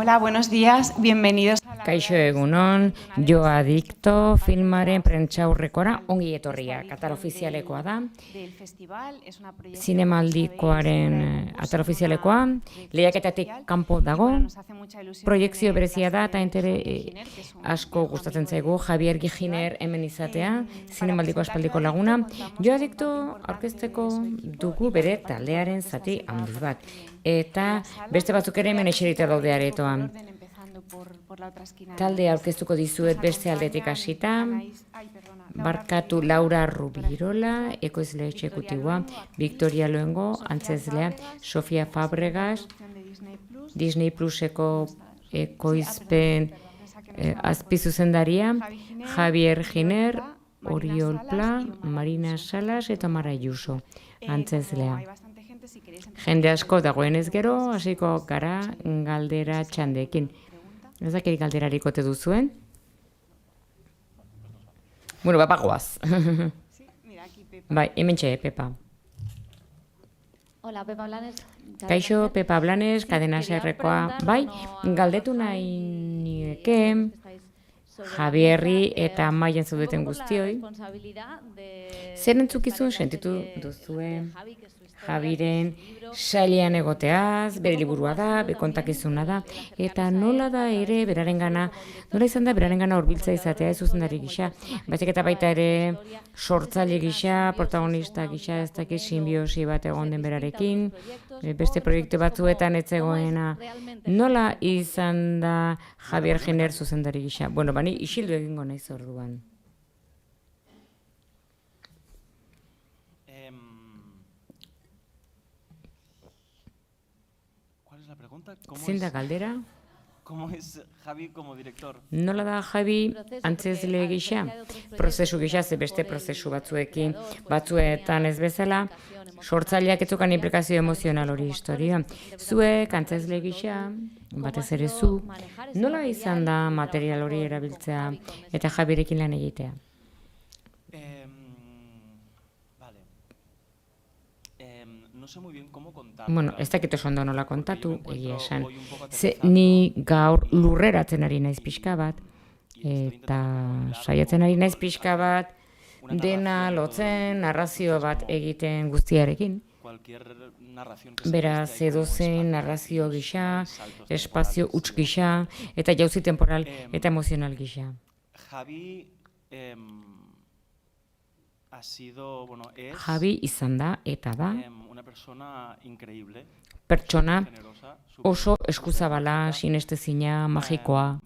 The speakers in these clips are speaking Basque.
Hola, buenos días, bienvenidos a la Kaixo egunon, Jo Adicto filmaren prentsaurrekora ongi etorriak. Atal ofizialekoa da. del festival. Es una proyección, Zinemaldikoaren atal ofizialekoa. Lehiaketatik kanpo dago. Proiekzio berezia da eta asko gustatzen zaigu Javier Gijiner hemen izatea, Zinemaldiko aspaldiko laguna. Jo Adicto aurkezteko dugu bere taldearen zati handi bat. Eta beste batzuk ere hemen eserita daude aretoan. Talde aurkeztuko dizuet beste aldetik hasita. Barkatu Laura Rubirola, ekoizle exekutiboa, Victoria Luengo, antzezlea, Sofia Fabregas, Disney Pluseko ekoizpen azpizuzendaria, Javier Giner, Oriol Pla, Marina Salas eta Mara Ayuso, antzezlea. Jende asko dagoenez gero, hasiko gara galdera txandekin. Ez dakit galderarik ote duzuen? Bueno, bagoaz. Bai, hementxe, Pepa. Hola, Pepa Blanes. Kaixo, Pepa Blanes, Cadena Serrekoa. Bai, galdetu nahi nieke Javierri eta Maian zaudeten guztioi. Zer entzukizun sentitu duzuen Javiren sailean egoteaz, bere liburua da, kontakizuna da, eta nola da ere berarengana, nola izan da berarengana hurbiltza izatea ez zuzendari gisa, baizik eta baita ere sortzaile gisa, protagonista gisa, ez dakit simbiosi bat egon den berarekin, beste proiektu batzuetan ez zegoena, nola izan da Javier Giner zuzendari gisa? Bueno, bani isildu egingo naiz orduan. Zein da galdera? Nola da Javi antzezle gisa? Prozesu gisa, ze beste prozesu batzuetan ez bezala, sortzaileak etzukan implikazio emozional hori historia. Zuek antzezle gisa, batez ere zu, nola izan da material hori erabiltzea eta Javirekin lan egitea? Bueno, ez dakit oso ondo nola kontatu, egia esan. Ni gaur lurreratzen ari naiz pixka bat, eta saiatzen ari naiz pixka bat, dena lotzen, narrazio bat egiten guztiarekin. Beraz, edozen narrazio gisa, espazio huts gisa, eta jauzi temporal eta emozional gisa. Javi izan da eta da pertsona oso eskuzabala, sinestezina, magikoa,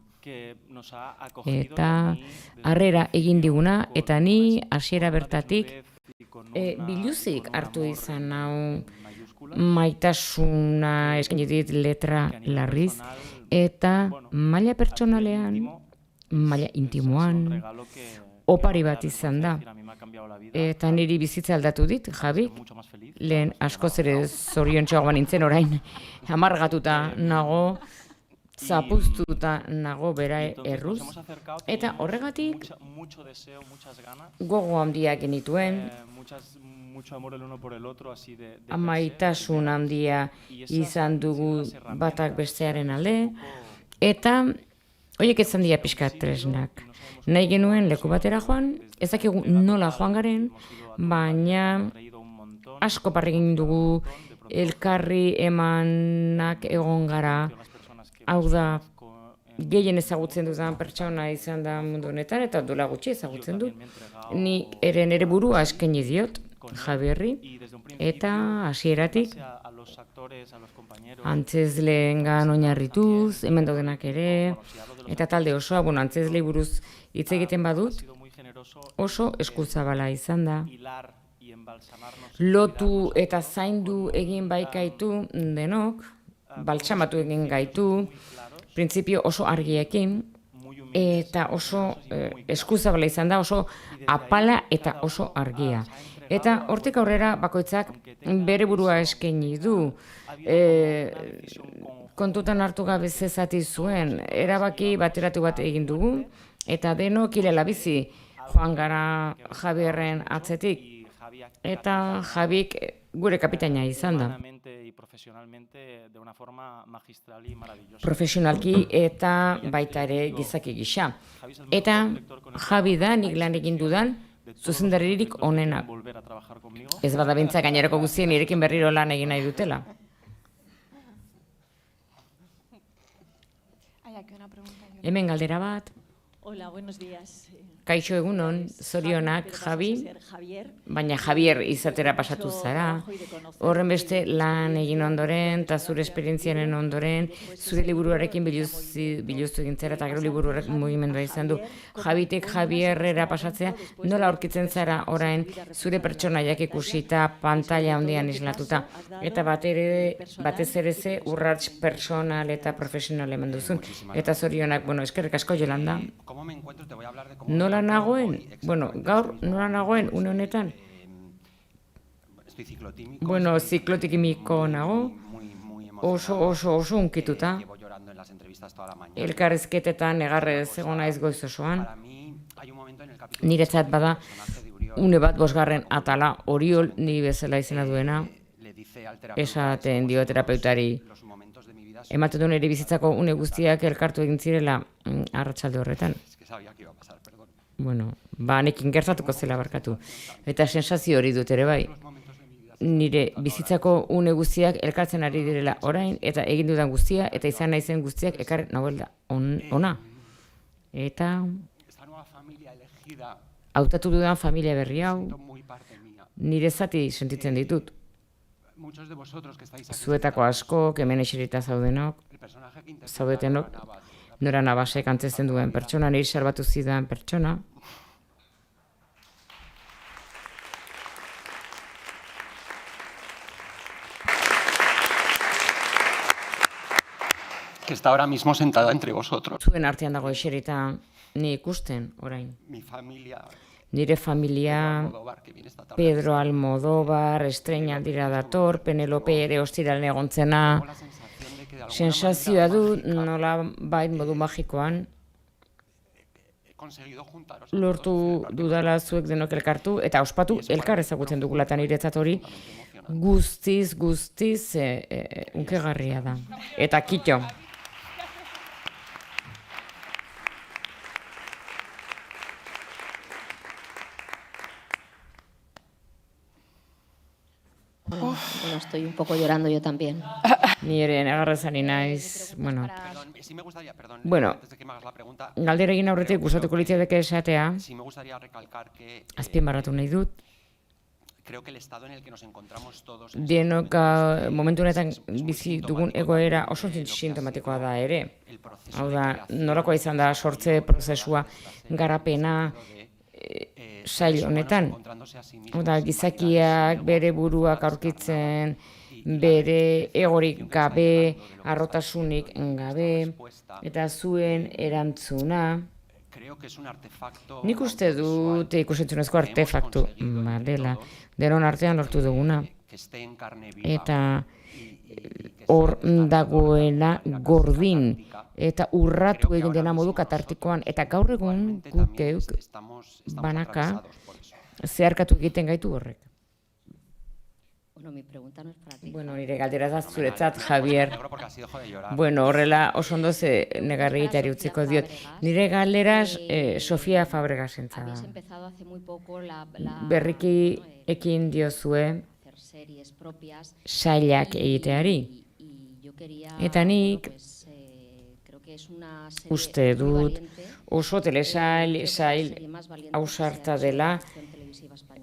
eta harrera egin diguna, eta ni hasiera bertatik biluzik hartu izan hau maitasuna eskaini dit letra larriz, eta maila pertsonalean, maila intimoan, opari bat izan da. Eta niri bizitza aldatu dit, Javi. Lehen askoz ere zoriontsuagoa nintzen orain amargatuta nago, zapuztuta nago bera erruz. Eta horregatik gogo handia genituen, amaitasun handia izan dugu batak bestearen alde, eta horiek izan dira pixka tresnak. Nahi genuen leku batera joan, ez dakigu nola joan garen, baina asko parregin dugu elkarri emanak egon gara, hau da, gehien ezagutzen dudan pertsona izan da mundu honetan, eta dola gutxi ezagutzen du. Ni ere burua eskaini diot, Javierri, eta hasieratik antzezleengan oinarrituz, hemen daudenak ere, eta talde osoa, antzezlei buruz hitz egiten badut, oso eskuzabala izan da. Lotu eta zaindu egin baikaitu denok, baltsamatu egin gaitu, printzipio oso argiekin, eta oso eskuzabala izan da, oso apala eta oso argia. Eta hortik aurrera bakoitzak bere burua eskaini du, kontutan hartu gabe zezati zuen, erabaki bateratu bat egin dugu, eta denok ilela bizi joan gara Javierren atzetik. eta Javik gure kapitaina izan da. Profesionalki eta baita ere gizaki gisa. Eta Javi da nik lan egin dudan zuzendaririk onenak. Ez bada bintza gainerako guztien nirekin berriro lan egin nahi dutela. Hemen galdera bat. Hola, buenos días. Kaixo egunon, zorionak Javi, baina Javier izatera pasatu zara. Horren beste lan egin ondoren, eta zure esperientziaren ondoren, zure liburuarekin biluztu egin zara, eta gero liburuarek mugimendua izan du. Javitek Javierrera pasatzea, nola aurkitzen zara orain zure pertsonaiak ikusita, pantalla handian islatuta. Eta batez ere ze urrats personal eta profesional eman duzun. Eta zorionak, eskerrik asko Yolanda. Nola nagoen? Gaur nola nagoen une honetan? Ziklotikimiko nago, oso unkituta. Elkarrizketetan negarrez egon naiz goiz osoan. Niretzat bada, une bat 5. atala, Oriol ni bezala izena duena, esaten dio terapeutari. Ematen duen ere bizitzako une guztiak elkartu egin zirela arratsalde horretan. Nekin gertatuko zela barkatu. Eta sensazio hori dut ere bai. Nire bizitzako une guztiak elkartzen ari direla orain, eta egin dudan guztia, eta izan naizen guztiak ekarren nagoela ona. Eta hautatu dudan familia berri hau, nire zati sentitzen ditut. Zuetako asko, hemen eserita zaudetenok, Nora Navasek antzesten duen pertsona, niri salbatu zidan pertsona. Que está ahora mismo sentada entre vosotros. Zuen artean dago eserita ni ikusten orain. Nire familia, Pedro Almodóvar, estreinaldira dator, Penelope ere ostiralean egontzena. Sensazioa du nola bait modu magikoan lortu dudala zuek denok elkartu eta ospatu elkar ezagutzen dugula eta niretzat hori guztiz unkegarria da. Eta kito. Estoy un poco llorando yo también. Ni ere negarrezani naiz, galdera egin aurretik gustatuko litzaidake esatea, azpimarratu nahi dut, denok momentu honetan bizi dugun egoera oso sintomatikoa da ere. Hau da, nolakoa izan da sortze prozesua, garapena, sail honetan. Gizakiak bere buruak aurkitzen, bere egorik gabe, harrotasunik gabe, eta zuen erantzuna. Nik uste dut ikusentzunezko artefaktu dela, denon artean lortu duguna. Eta hor dagoela gordin, eta urratu egin dena modu katartikoan, eta gaur egun guk banaka zeharkatu egiten gaitu horrek. Nire galdera da zuretzat, Javier. Horrela oso ondo ze negarri egiteari utziko diot. Nire galderaz Sofia Fabregasentza da. Berriki ekin diozue sailak egiteari. Eta nik uste dut oso telesail ausarta dela,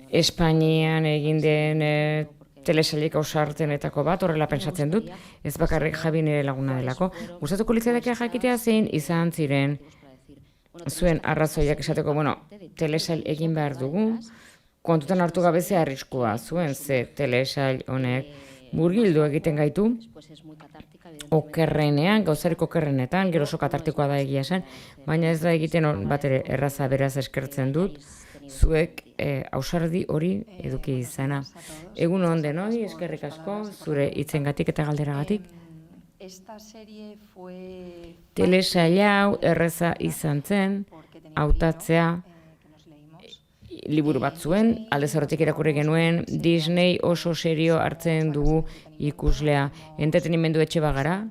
Espainian egin den telesailik ausartenetako bat, horrela pentsatzen dut, ez bakarrik Javi nire laguna delako. Gustatuko litzaidake jakitea zein izan ziren zuen arrazoiak esateko, telesail egin behar dugu, kontutan hartu gabe ze arriskua zuen, ze telesail honek murgildu egiten gaitu, okerrenean, gauzarik okerrenetan, gero oso katartikoa da egia esan, baina ez da egiten bat ere erraza beraz eskertzen dut, zuek ausardi hori eduki izana. Egun on denoi, eskerrik asko, zure hitzengatik eta galderagatik. Telesail hau erraza izan zen, hautatzea, liburu bat zuen, aldez aurretik irakurri genuen, Disney oso serio hartzen dugu ikuslea. Entretenimendu etxe bagara,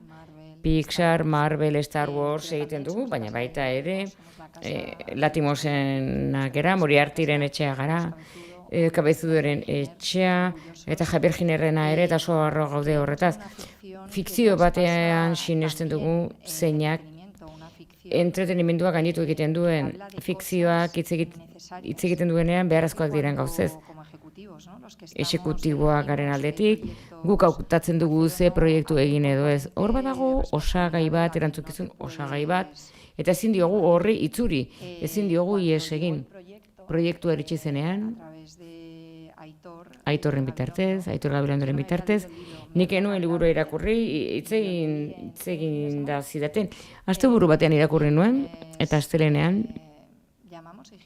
Pixar, Marvel, Star Wars egiten dugu, baina baita ere, Latimosenak era, Moriartyren etxea gara, Kabezudoren etxea, eta Javier Ginerrena ere, eta oso harro gaude horretaz. Fikzio batean sinesten dugu zeinak entretenimendua gainditu egiten duen, fikzioak hitz egiten duenean beharrezkoak diren gauzez. Exekutiboak garen aldetik, guk hautatzen dugu ze proiektu egin edo ez. Hor badago osagai bat, erantzukizun osagai bat, eta ezin diogu horri itzuri, ezin diogu ies egin. Proiektu eritsi zenean, Aitorren bitartez, Aitor Gabilandoren bitartez, nik enuen liburu irakurri, hitz egin da zidaten. Asteburu batean irakurri nuen, eta astelenean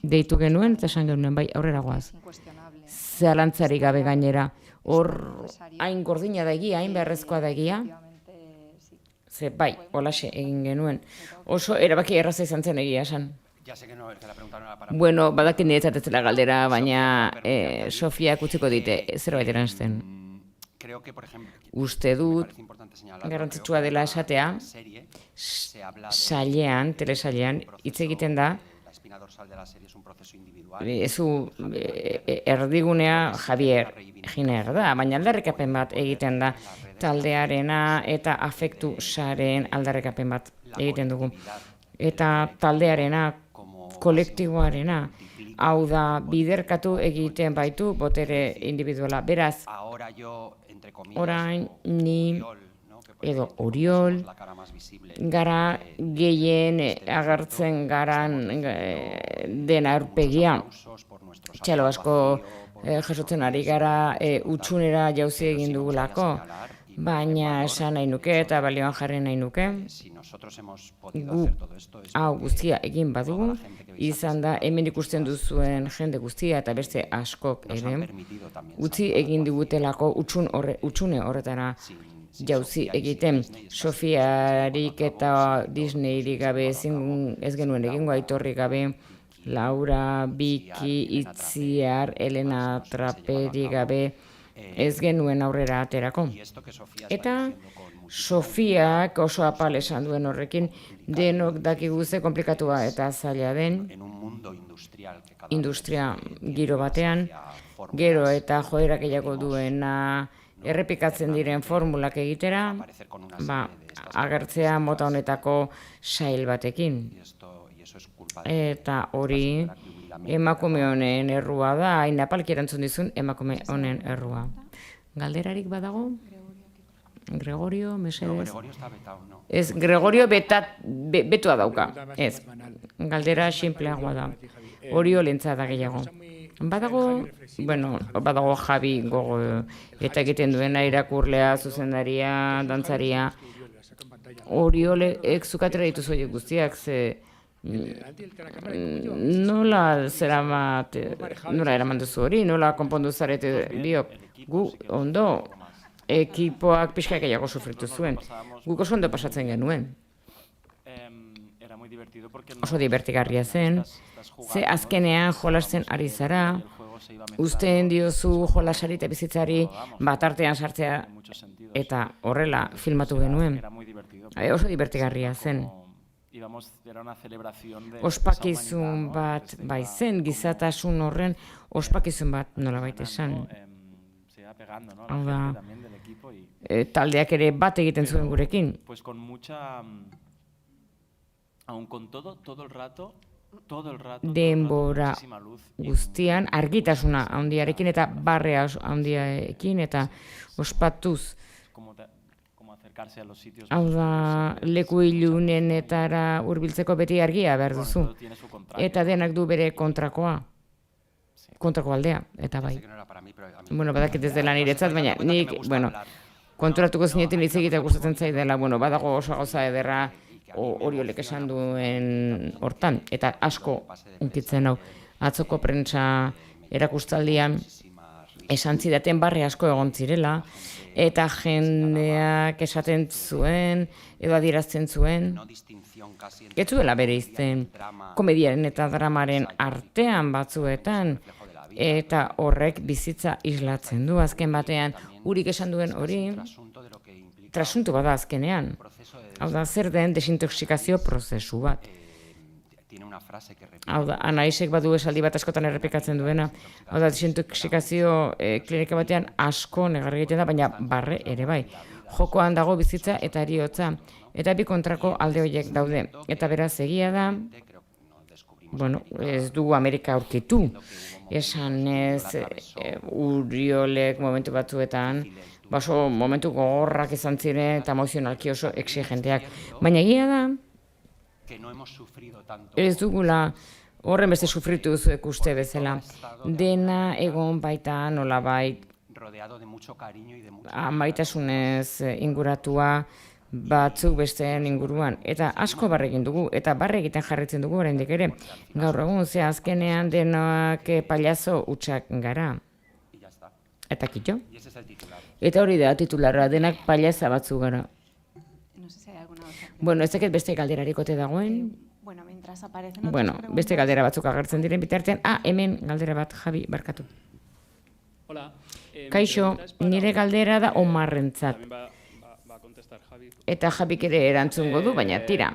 deitu genuen, eta esan genuen, bai, aurrera goaz. Zalantzarik gabe gainera, hor hain gordina da egia, hain beharrezkoa da egia, ze bai, holaxe egin genuen. Oso erabaki erraza izan zen egia esan. Bueno, badakin niretzat ez dela galdera, baina Sofiak utziko dite, zerbait eranzten. Uste dut, garrantzitsua dela esatea, sailean, telesailean, hitz egiten da, erdigunea Javier Giner da, baina aldarrikapen bat egiten da, taldearena eta afektu saren aldarrikapen bat egiten dugu. Eta taldearena, kolektiboarena, hau da biderkatu egiten baitu botere individuala. Beraz, orain ni edo Oriol gara gehien agertzen garan den aurpegia. Txalo asko jasotzen ari gara utxunera jauzi egin dugulako, baina esan nahi nuke eta balioan jarri nahi nuke. Gu hau guztia egin badugu, izan da hemen ikusten duzuen jende guztia eta beste askok ere, utzi egin digutelako utxune horretara jauzi egiten. Sofiarik eta Disneyrik gabe ez genuen egingo, Aitorrik gabe, Laura, Biki, Itziar, Elena Traperi gabe ez genuen aurrera aterako. Eta Sofiak oso apal esan duen horrekin, denok dakigu ze komplikatua eta zaila den, industria giro batean, gero eta joera gehiago duena errepikatzen diren formulak egitera, agertzea mota honetako sail batekin. Eta hori emakume honen errua da, hain apalki erantzun dizun emakume honen errua. Galderarik badago? Gregorio, mesedez? Ez, Gregorio betua dauka. Ez, galdera sinpleagoa da. Oriolentza da gehiago. Badago Javi gogo eta egiten duena irakurlea, zuzendaria, dantzaria. Oriolek zukatera dituzu horiek guztiak, ze nola eraman duzu hori, nola konpondu zarete biok. Gu ondo, ekipoak pixka gehiago sufritu zuen. Guk oso ondo pasatzen genuen. Oso divertigarria zen, ze azkenean jolasten ari zara, uzten diozu jolasari eta bizitzari batartean sartzea eta horrela filmatu genuen. Oso divertigarria zen. Ospakizun bat bai zen, gizatasun horren ospakizun bat nolabait esan. Hau da, taldeak ere bat egiten zuen gurekin. Denbora guztian argitasuna handiarekin eta barrea handiarekin eta ospatuz. Hau da, leku ilunenetara hurbiltzeko beti argia behar duzu. Eta denak du bere kontrako aldea, eta bai. Badakit ez dela niretzat, baina nik, konturatuko zinetin hitz egitea gustatzen zaidala, badago oso gauza ederra Oriolek esan duen hortan, eta asko unkitzen hau. Atzoko prentsa erakustaldian esan zidaten barre asko egon zirela, eta jendeak esaten zuen, edo adierazten zuen, ez zuela bereizten komediaren eta dramaren artean batzuetan, eta horrek bizitza islatzen du azken batean, urik esan duen hori, trasuntu bada azkenean. Hau da, zer den desintoxikazio prozesu bat. Hau da, Anaisek badu esaldi bat askotan errepikatzen duena. Hau da, desintoxikazio klinika batean asko negarri egiten da, baina barre ere bai. Jokoan dago bizitza eta heriotza. Eta bi kontrako alde horiek daude. Eta beraz egia da, ez dugu Amerika aurkitu. Esan ez, Uriolek momentu batzuetan, baso momentu gogorrak izan ziren eta emozionalki oso exigenteak. Baina egia da, ez dugula horren beste sufritu zuek uste bezala. Dena egon baita nolabait amaitasunez inguratua batzuk besteen inguruan. Eta asko barre egin dugu, eta barre egiten jarritzen dugu oraindik ere. Gaur egun, ze azkenean denak pailazo hutsak gara. Eta kitxo? Eta hori da titularra, denak pailaza batzu gara. Ez dakit beste galderarik ote dagoen. Beste galdera batzuk agertzen diren bitartean. Hemen galdera bat, Javi, barkatu. Kaixo, nire galdera da Omarrentzat. Eta Javik ere erantzungo du, baina tira.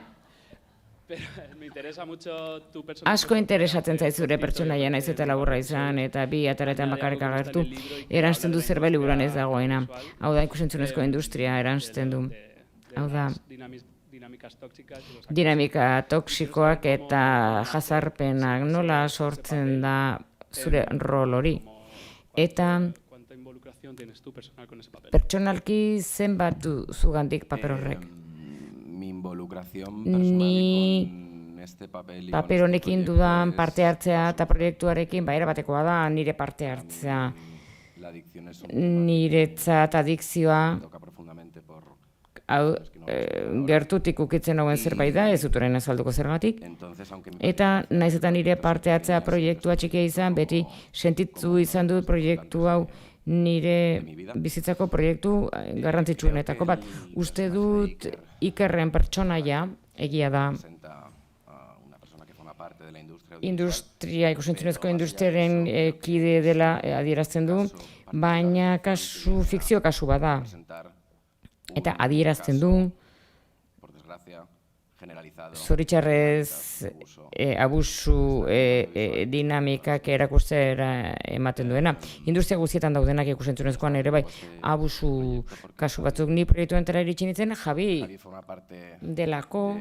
Asko interesatzen zaizure pertsonaia naiz eta laburra izan, eta bi ataretan bakarrik agertu. Erantzten du zerbait liburuan ez dagoena. Hau da, ikusentzunezko industria erantzten du. Hau da, dinamika toksikoak eta jazarpenak nola sortzen da zure rol hori. Eta pertsonalki zenbat du zugandik paper horrek? Ni paper honekin dudan parte hartzea eta proiektuarekin erabatekoa da nire parte hartzea. Niretzat adikzioa gertutik ukitzen hauen zerbait da, ez dut orain azalduko zergatik. Eta naiz eta nire parte hartzea proiektua txikia izan, beti sentitu izan dut proiektu hau nire bizitzako proiektu garrantzitsuenetako bat. Uste dut Ikerren pertsonaia, egia da, ikusentzunezko industriaren kide dela adierazten du, baina fikzio kasu bada. Eta adierazten du, zoritxarrez abusu dinamikak erakustera ematen duena. Industria guztietan daudenak ikusentzunezkoan ere bai abusu kasu batzuk. Ni proiektu entera iritsi nintzen, Javi delako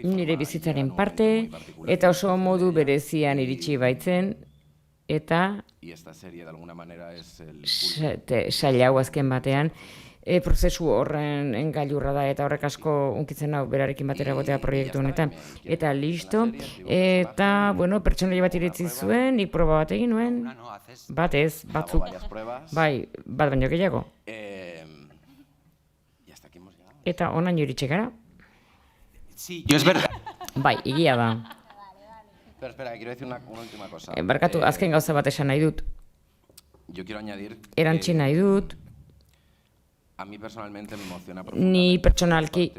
nire bizitzaren parte, eta oso modu berezian iritsi baitzen, eta sail hau azken batean, prozesu horren gailurra da, eta horrek asko unkitzen hau berarekin batera egotea proiektu honetan. Eta listo, eta, pertsonaia bat iritzi zuen, nik proba bat egin nuen, bat ez, batzuk, bai, bat baino gehiago. Eta onaino iritsi gara. Bai, egia da. Barkatu, azken gauza bat esan nahi dut. Erantzi nahi dut. Ni pertsonalki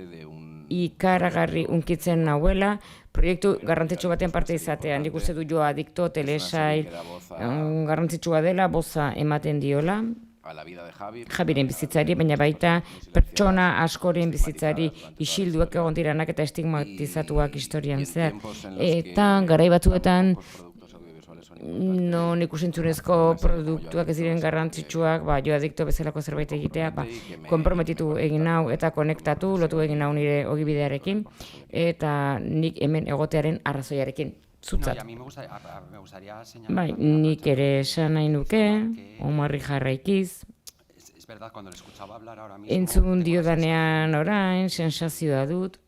ikaragarri unkitzen nahuela, proiektu garrantzitsu batean parte izatea. Nik uste du Joa Adikto, telesail, garrantzitsua dela, boza ematen diola. Javiren bizitzari, baina baita pertsona askoren bizitzari isilduak egon diranak eta estigmatizatuak historian zehar. Eta garai batzuetan non ikusentzunezko produktuak ez diren garrantzitsuak, Joa Adikto bezalako zerbait egitea, konprometitu egin nau eta konektatu, lotu egin nau nire ogibidearekin, eta nik hemen egotearen arrazoiarekin. Zutzat. Bai, nik ere esan nahi nuke, Omarri jarraikiz, entzun diodanean orain, sensazioa dut,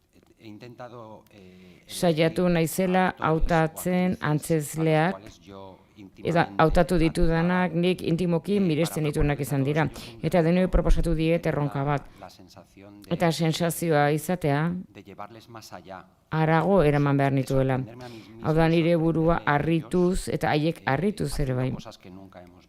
Saiatu naizela hautatzen antzezleak, eta hautatu ditudanak nik intimoki miresten ditunak izan dira. Eta denoi proposatu diet erronka bat. Eta sensazioa izatea, harago eraman behar nituela. Hau da nire burua harrituz eta haiek harrituz ere bai.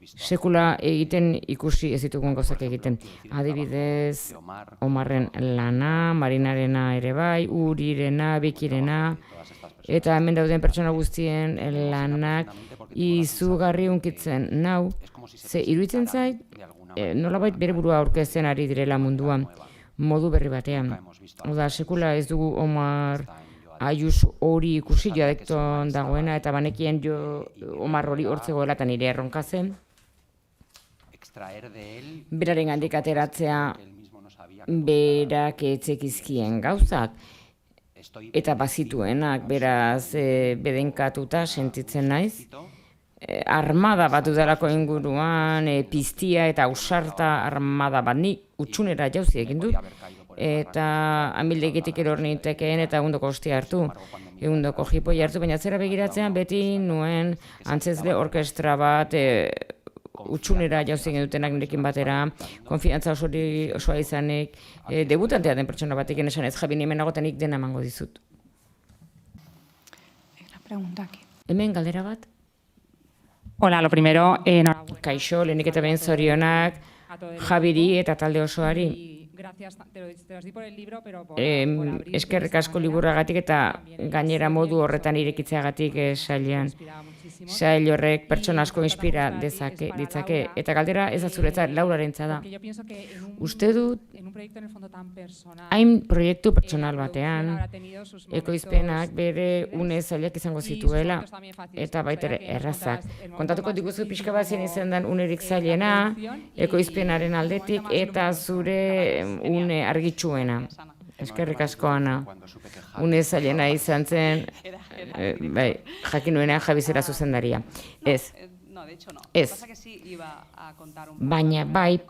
Sekula egiten ikusi ez ditugun gauzak egiten. Adibidez, Omarren lana, Marinarena ere bai, Urirena, Bikirena, eta hemen dauden pertsona guztien lanak izugarri hunkitzen nau, ze iruditzen zait, nolabait bere burua aurkezten ari direla munduan, modu berri batean. Oda, sekula ez dugu Omar Ayuso hori ikusi dialekton dagoena, eta banekien Omar hori hortzegoela eta nire erronka zen. Beraren gandik ateratzea berak etzekizkien gauzak, eta bazituenak, beraz bedenkatuta sentitzen naiz. Armada bat udalako inguruan, piztia eta ausarta armada bat ni utxunera jauzi egin dut, eta amildegitik eror nintekeen eta egundoko hostia hartu, egundoko jipoi hartu, baina zera begiratzen beti nuen antzezle orkestra bat utxunera jauzi egin dutenak nirekin batera, konfiantza osoa izanik, debutantea den pertsona batekin esan ez, Javi, hemen nagotanik dena emango dizut. Hemen galdera bat? Hola, lo primero, Kaixo, lehenik eta behin zorionak, Javiri eta talde osoari. Eskerrik asko liburagatik eta gainera modu horretan irekitzeagatik sailean. Sail horrek pertsona asko inspira ditzake, eta galdera ez da zuretzat, Laurarentza da. Uste dut, hain proiektu pertsonal batean, ekoizpenak bere une zailak izango zituela, eta baitere errazak. Kontatuko diguzu pixka bat zein izan den unerik zailena, ekoizpenaren aldetik, eta zure une argitsuena. Eskerrik asko, Ana. Une zailena izan zen, jakin nuenean Javi zera zuzendaria. Ez. Baina bai,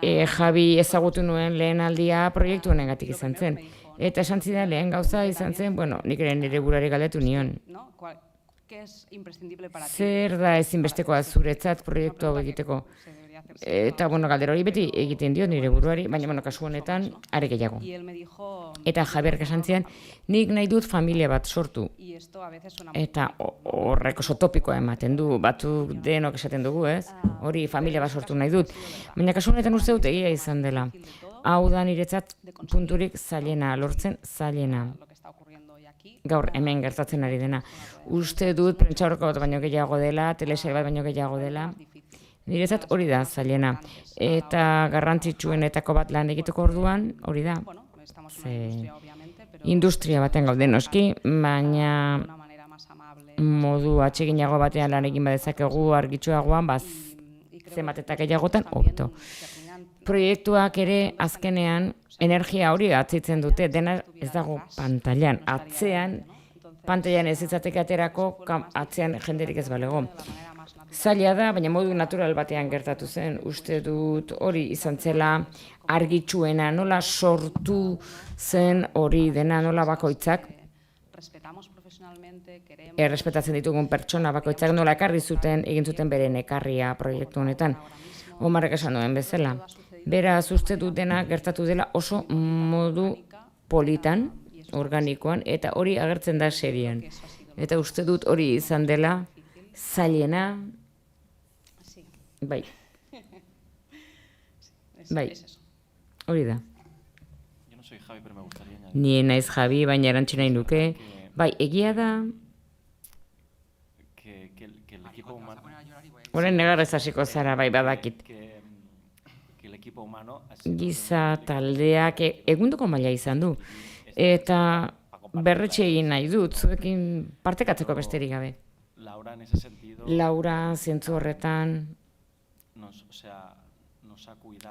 Javi ezagutu nuen lehen aldia proiektu honengatik izan zen. Eta esan zidan lehen gauza izan zen, nik ere nire burari galdetu nion. Zer da ezinbestekoa zuretzat proiektu hau egiteko? Eta, galdera hori beti egiten dio nire buruari, baina, kasu honetan, are gehiago. Eta Javier esan zian, nik nahi dut familia bat sortu. Eta horrek oso topikoa ematen du, batzuk denok esaten dugu, ez? Hori familia bat sortu nahi dut. Baina kasu honetan uste dut egia izan dela. Hau da niretzat punturik zailena, lortzen zailena. Gaur hemen gertatzen ari dena. Uste dut prentsa horreko bat baino gehiago dela, telesail bat baino gehiago dela. Niretzat hori da zailena. Eta garrantzitsuenetako bat lan egiteko orduan, hori da. Industria baten gaude noski, baina modu atseginago batean lan egin badezakegu argitsuagoan, zenbat eta gehiagotan, hobeto. Proiektuak ere azkenean energia hori atzitzen dute, dena ez dago pantailan. Pantailan ez izateke aterako, atzean jenderik ez balego. Zaila da, baina modu natural batean gertatu zen. Uste dut hori izan zela argitsuena, nola sortu zen hori dena, nola bakoitzak. Errespetatzen ditugun pertsona bakoitzak nola ekarri zuten, egin zuten beren ekarria proiektu honetan. Omarrek esan duen bezala. Beraz, uste dut dena gertatu dela oso modu politan, organikoan, eta hori agertzen da serian. Eta uste dut hori izan dela zailena. Bai, hori da. Ni naiz Javi, baina erantzi nahi nuke. Bai, egia da. Horren negarrez hasiko zara, bai, badakit. Giza taldeak egundoko maila izan du. Eta berretxe egin nahi dut, zuekin partekatzeko besterik gabe. Laura, zentzu horretan,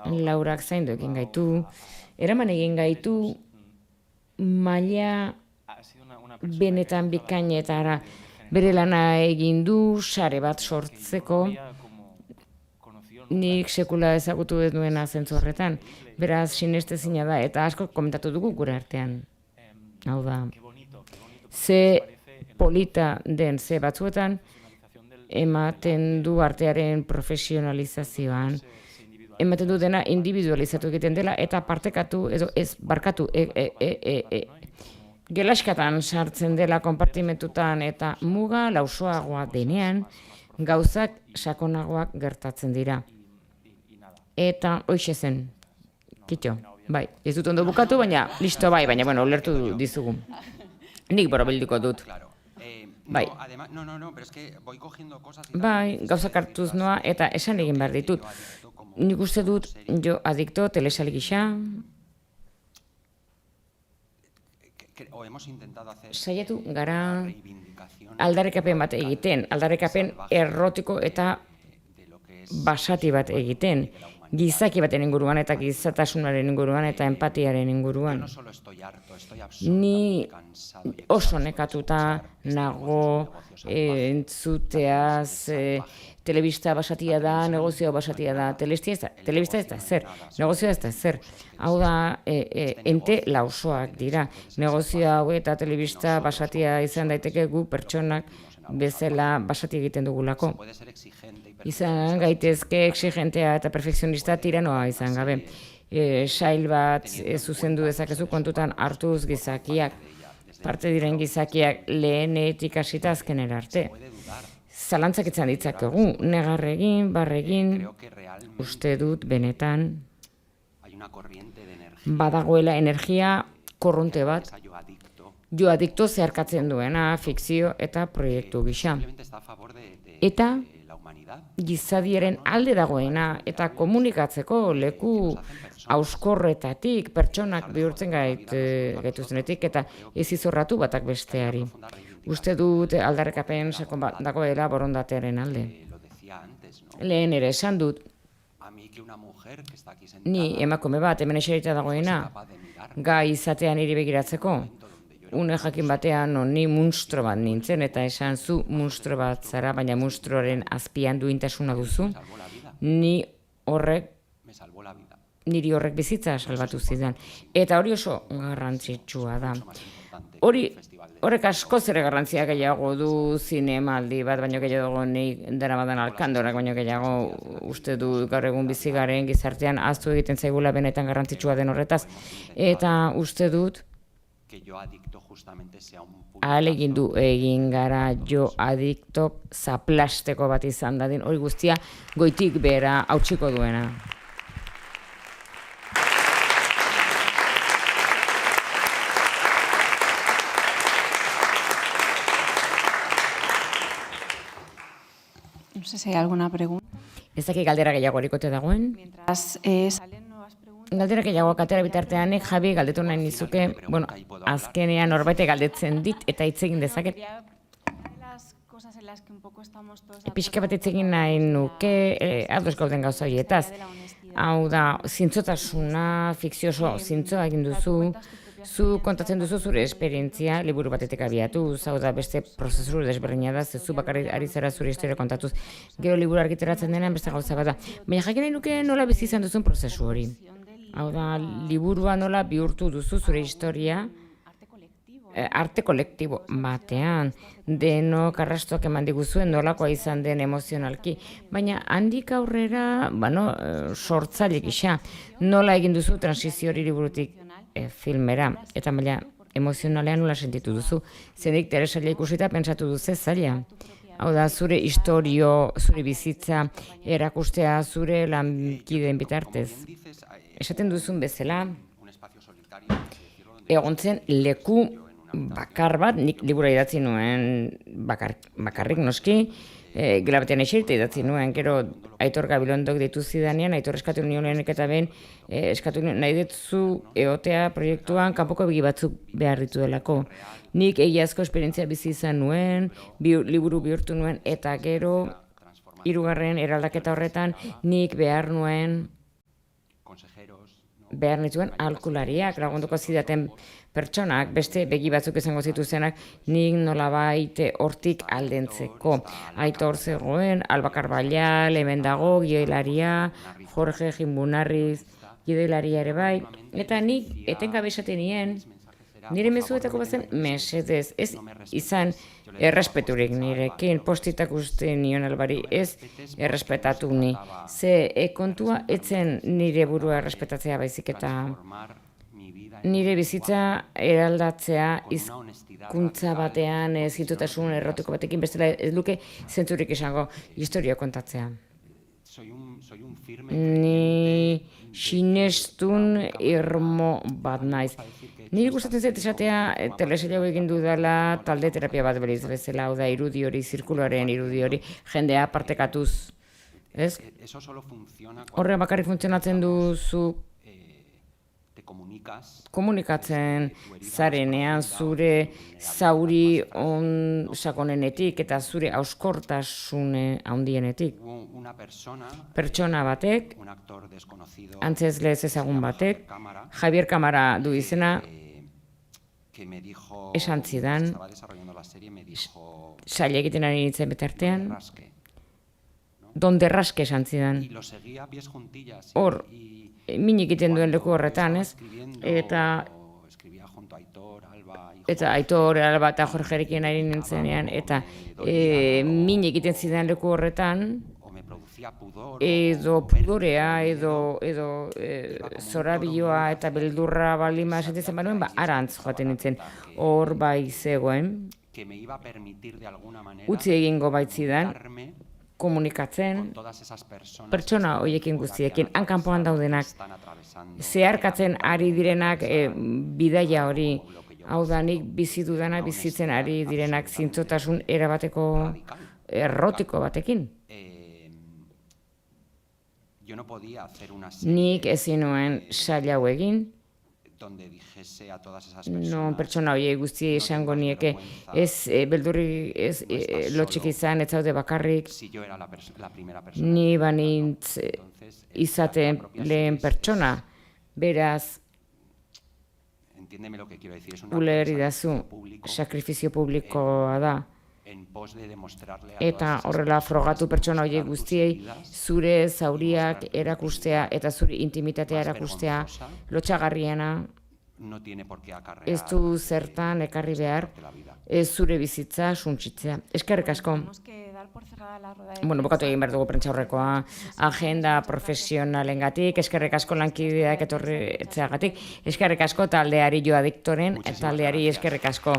Laurak zaindu egin gaitu, eraman egin gaitu maila benetan bikainetara bere lana egin du, sare bat sortzeko, nik sekula ezagutu ez duena zentzu horretan, beraz sinestezina da eta asko komentatu dugu gure artean. Hau da, ze polita den ze batzuetan, ematen du artearen profesionalizazioan, ematen du dena individualizatu egiten dela, eta partekatu, edo ez, barkatu, gelaskatan sartzen dela konpartimentutan, eta muga lausoagoa denean, gauzak sakonagoak gertatzen dira. Eta hoixe zen, kitxo, bai, ez dut ondo bukatu, baina listo bai, baina bueno, ulertu dizugu. Nik borobilduko dut. Bai. Bai, gauzak hartuz noa eta esan egin behar ditut. Nik uste dut, jo adikto, telesali gisa, saiatu gara aldarrikapen bat egiten, aldarrikapen errotiko eta basati bat egiten, gizaki baten inguruan eta gizatasunaren inguruan eta empatiaren inguruan. Ni oso nekatuta nago entzuteaz, telebista basatia da, negozioa basatia da, telebista ez da zer, negozioa ez da zer. Hau da, ente lausoak dira. Negozioa hau eta telebista basatia izan daiteke gu pertsonak bezala basati egiten dugulako. Izan gaitezke exigentea eta perfekzionista tiranoa izan gabe. Sail bat zuzendu dezakezu kontutan hartuz gizakiak, parte diren gizakiak lehenetik hasita azkenera arte. Zalantzak izan ditzakegu, negarregin, barregin, uste dut benetan badagoela energia korronte bat, jo adikto zeharkatzen duena fikzio eta proiektu gisa. Eta gizadiaren alde dagoena eta komunikatzeko leku auskorretatik pertsonak bihurtzen gaituztenetik eta ez izorratu batak besteari. Uste dut aldarrikapen sakon bat dagoela borondatearen alde. Lehen ere esan dut, ni emakume bat hemen eserita dagoena gai izatea niri begiratzeko. Une jakin batean ni munstro bat nintzen eta esan zu munstro bat zara, baina munstroaren azpian duintasuna duzu. Niri horrek bizitza salbatu zidan. Eta hori oso garrantzitsua da. Horrek askoz ere garrantzia gehiago du zinemaldi bat, baino gehiago nik daramadan alkandorak, baino gehiago uste du gaur egun bizi garen gizartean ahaztu egiten zaigula benetan garrantzitsua den horretaz. Eta uste dut ahalegindu egin gara jo adiktok zaplasteko bat izan dadin, hori guztia goitik behera hautsiko duena. No sé si hay alguna pregunta. Ez dakik galdera gehiago horikote dagoen? Mientras salen nuevas preguntas. Galdera gehiago katera bitartean, Javi, galdetu nahi nizuke, bueno, azkenean norbait galdetzen dit eta hitz egin dezaket. Pixka bat hitz egin nahi nuke, ados gauden gauza horietaz. Hau da, zintzotasuna, fikzioso zintzoa egin duzu, zu kontatzen duzu zure esperientzia liburu batetik abiatu, hau da beste prozesu desberdina da, zu bakarrik ari zara zure historia kontatuz. Gero liburu argitaratzen denean beste gauza bat da. Baina jakin nahi nuke nola bizi izan duzun prozesu hori. Hau da, liburua nola bihurtu duzu zure historia arte kolektibo batean, denok arrastoak eman diguzuen nolakoa izan den emozionalki, baina handik aurrera, sortzaile gisa, nola egin duzu transizio hori liburutik filmera, eta maila emozionalean nola sentitu duzu, zenik Teresaila ikusita pentsatu duzu zaila. Hau da, zure historio, zure bizitza erakustea zure lankideen bitartez. Esaten duzun bezala, egontzen leku bakar bat, nik libura idatzi nuen bakarrik noski, gela batean eserita idatzi nuen, gero Aitor Gabilondok deitu zidanean, Aitor eskatu nionenek eta ben, eskatu nahi detzu eotea proiektuan kanpoko begi batzuk behar ditu delako. Nik egiazko esperientzia bizi izan nuen, liburu bihurtu nuen, eta gero, hirugarren eraldaketa horretan, nik behar nituen aholkulariak, lagunduko zidaten pertsonak, beste begi batzuk izango zituzenak, nik nolabait hortik aldentzeko. Aitor zegoen, Alba Karballal, hemen dago, gidoilaria, Jorge Jimbunarriz, gidoilaria ere bai, eta nik etengabe esaten nien, Nire mezuetako bazen, mesedez, ez izan errespeturik nirekin, postitak uste nion albari, ez errespetatu ni. Ze kontua etzen nire burua errespetatzea baizik eta nire bizitza eraldatzea hizkuntza batean, zintutasun errotiko batekin, bestela ez luke zentzurik izango historia kontatzea. Ni sinestun irmo bat naiz. Niri gustatzen zait esatea telesail hau egin dudala talde terapia bat beriz bezala, hau da irudi hori, zirkuloaren irudi hori, jendea partekatuz. Ez? Horre bakarrik funtzionatzen duzu komunikatzen zarenean zure zauri sakonenetik eta zure hauskortasune handienetik. Pertsona batek, antzezle ezagun batek, Javier Kamara du izena, esan zidan, saila egiten ari nintzen betartean, donde raske esan zidan. Hor, min egiten duen leku horretan, ez? Eta Aitor, Alba eta Jorgerekin ari nintzenean, eta min egiten zidan leku horretan, edo pudorea, edo zorabioa eta beldurra balima esatzen banuen, arantz joaten nintzen, hor bai zegoen, utzi egingo baitzidan, komunikatzen, pertsona horiekin guztiekin, hankanpoan daudenak, zeharkatzen ari direnak bidaia hori, hau da nik bizi dudana bizitzen ari direnak zintzotasun erabateko errotiko batekin. Nik ezin nuen sail hau egin, non pertsona horiek guztiei esango nieke ez beldurri ez lotxik izan, ez zaude bakarrik, ni banintz izaten lehen pertsona, beraz, ulerri dazu, sakrifizio publikoa da. Eta horrela frogatu pertsona horiek guztiei zure zauriak erakustea eta zure intimitatea erakustea lotxagarriena ez du zertan ekarri behar ez zure bizitza suntsitzea. Eskerrik asko. Bukatu egin behar dugu prentsaurrekoa agenda profesionalengatik, eskerrik asko lankideak etorritzeagatik, eskerrik asko taldeari Joadiktoren, taldeari eskerrik asko.